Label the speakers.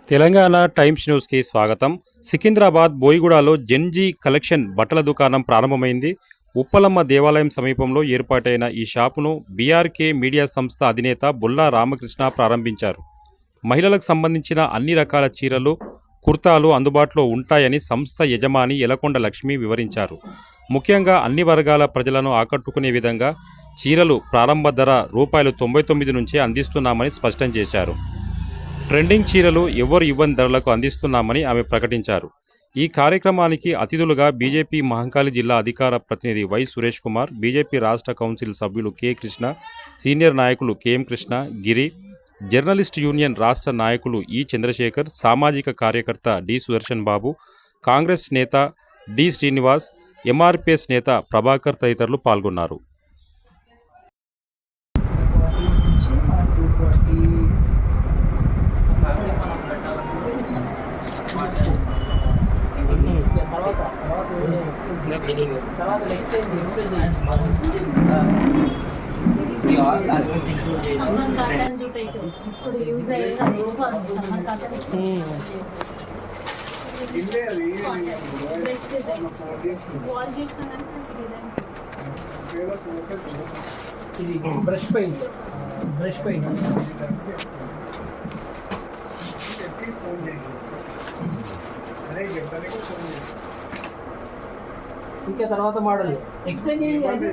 Speaker 1: Telangana times న్యూస్కి స్వాగతం. Secunderabad బోయిగూడలో Gen Z collection బట్టల దుకాణం ప్రారంభమైంది. ఉప్పలమ్మ దేవాలయం సమీపంలో ఏర్పాటైన ఈ షాపును బీఆర్కే మీడియా సంస్థ అధినేత బుల్లా రామకృష్ణ ప్రారంభించారు. మహిళలకు సంబంధించిన అన్ని రకాల చీరలు, కుర్తాలు అందుబాటులో ఉంటాయని సంస్థ యజమాని ఎలకొండ లక్ష్మి వివరించారు. ముఖ్యంగా అన్ని వర్గాల ప్రజలను ఆకట్టుకునే విధంగా చీరలు ప్రారంభ ధర రూ.99 నుంచే అందిస్తున్నామని స్పష్టం చేశారు. ట్రెండింగ్ చీరలు ఎవ్వరు ఇవ్వని ధరలకు అందిస్తున్నామని ఆమె ప్రకటించారు. ఈ కార్యక్రమానికి అతిథులుగా బీజేపీ మహంకాళి జిల్లా అధికార ప్రతినిధి వై సురేష్ కుమార్, బీజేపీ రాష్ట్ర కౌన్సిల్ సభ్యులు కె కృష్ణ, సీనియర్ నాయకులు కెఎం కృష్ణ, గిరి, జర్నలిస్ట్ యూనియన్ రాష్ట్ర నాయకులు ఈ చంద్రశేఖర్, సామాజిక కార్యకర్త డి సుదర్శన్ బాబు, కాంగ్రెస్ నేత డి శ్రీనివాస్, ఎంఆర్పీఎస్ నేత ప్రభాకర్ తదితరులు పాల్గొన్నారు.
Speaker 2: బ్రష్ పెయింట్ ఇంకా తర్వాత మోడల్ ఎక్స్ప్లెయిన్ చేయండి.